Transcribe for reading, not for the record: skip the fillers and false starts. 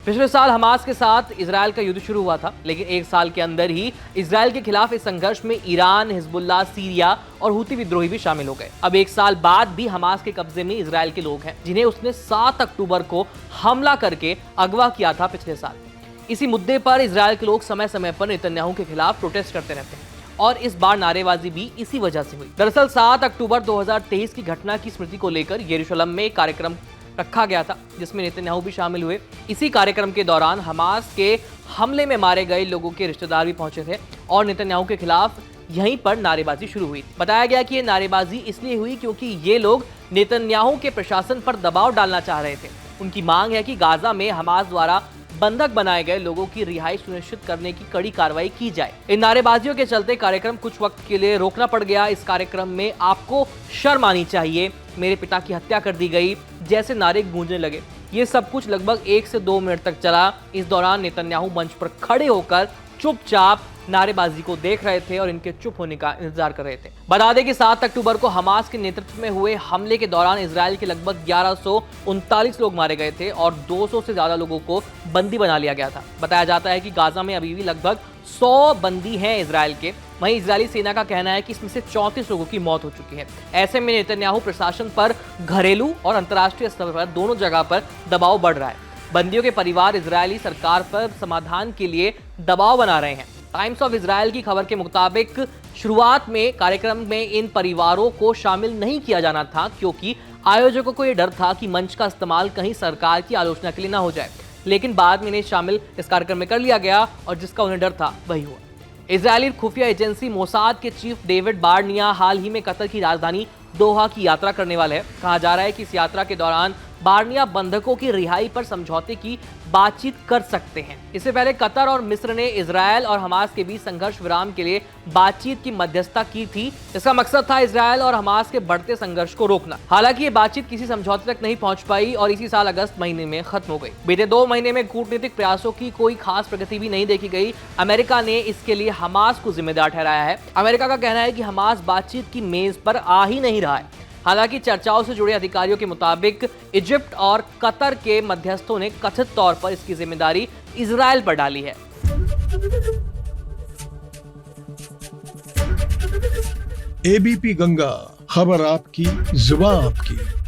पिछले साल हमास के साथ इजराइल का युद्ध शुरू हुआ था, लेकिन एक साल के अंदर ही इजराइल के खिलाफ इस संघर्ष में ईरान, हिजबुल्लाह, सीरिया और हूती विद्रोही भी शामिल हो गए। अब एक साल बाद भी हमास के कब्जे में इजराइल के लोग हैं, जिन्हें उसने 7 अक्टूबर को हमला करके अगवा किया था पिछले साल। इसी मुद्दे पर इजराइल के लोग समय समय पर नेतन्याहू के खिलाफ प्रोटेस्ट करते रहते हैं और इस बार नारेबाजी भी इसी वजह से हुई। दरअसल 7 अक्टूबर 2023 की घटना की स्मृति को लेकर यरूशलेम में एक कार्यक्रम रखा गया था, जिसमें नेतन्याहू भी शामिल हुए। इसी कार्यक्रम के दौरान हमास के हमले में मारे गए लोगों के रिश्तेदार भी पहुंचे थे और नेतन्याहू के खिलाफ यहीं पर नारेबाजी शुरू हुई। बताया गया कि ये नारेबाजी इसलिए हुई क्योंकि ये लोग नेतन्याहू के प्रशासन पर दबाव डालना चाह रहे थे। उनकी मांग है कि गाजा में हमास द्वारा बंधक बनाए गए लोगों की रिहाई सुनिश्चित करने की कड़ी कार्रवाई की जाए। इन नारेबाजियों के चलते कार्यक्रम कुछ वक्त के लिए रोकना पड़ गया। इस कार्यक्रम में आपको शर्म आनी चाहिए, मेरे पिता की हत्या कर दी गई जैसे नारे गूंजने लगे। ये सब कुछ लगभग 1 से 2 मिनट तक चला। इस दौरान नेतन्याहू मंच पर खड़े होकर चुपचाप नारेबाजी को देख रहे थे और इनके चुप होने का इंतजार कर रहे थे। बता दें कि 7 अक्टूबर को हमास के नेतृत्व में हुए हमले के दौरान इजराइल के लगभग 1139 लोग मारे गए थे और 200 से ज्यादा लोगों को बंदी बना लिया गया था। बताया जाता है कि गाजा में अभी भी लगभग 100 बंदी हैं इजराइल के। वहीं इजरायली सेना का कहना है कि इसमें से 34 लोगों की मौत हो चुकी है। ऐसे में नेतन्याहू प्रशासन पर घरेलू और अंतर्राष्ट्रीय स्तर पर दोनों जगह पर दबाव बढ़ रहा है। बंदियों के परिवार इजरायली सरकार पर समाधान के लिए दबाव बना रहे हैं। टाइम्स ऑफ इजराइल की खबर के मुताबिक शुरुआत में कार्यक्रम में इन परिवारों को शामिल नहीं किया जाना था, क्योंकि आयोजकों को यह डर था कि मंच का इस्तेमाल कहीं सरकार की आलोचना के लिए ना हो जाए। लेकिन बाद में इन्हें शामिल इस कार्यक्रम में कर लिया गया और जिसका उन्हें डर था वही हुआ। इजरायली खुफिया एजेंसी मोसाद के चीफ डेविड बार्निया हाल ही में कतर की राजधानी दोहा की यात्रा करने वाले हैं। कहा जा रहा है कि इस यात्रा के दौरान बार्निया बंधकों की रिहाई पर समझौते की बातचीत कर सकते हैं। इससे पहले कतर और मिस्र ने इजरायल और हमास के बीच संघर्ष विराम के लिए बातचीत की मध्यस्थता की थी। इसका मकसद था इजरायल और हमास के बढ़ते संघर्ष को रोकना। हालांकि ये बातचीत किसी समझौते तक नहीं पहुंच पाई और इसी साल अगस्त महीने में खत्म हो गई। बीते 2 महीने में कूटनीतिक प्रयासों की कोई खास प्रगति भी नहीं देखी गई। अमेरिका ने इसके लिए हमास को जिम्मेदार ठहराया है। अमेरिका का कहना है कि हमास बातचीत की मेज पर आ ही नहीं रहा है। हालांकि चर्चाओं से जुड़े अधिकारियों के मुताबिक इजिप्ट और कतर के मध्यस्थों ने कथित तौर पर इसकी जिम्मेदारी इजरायल पर डाली है। एबीपी गंगा, खबर आपकी, जुबान आपकी।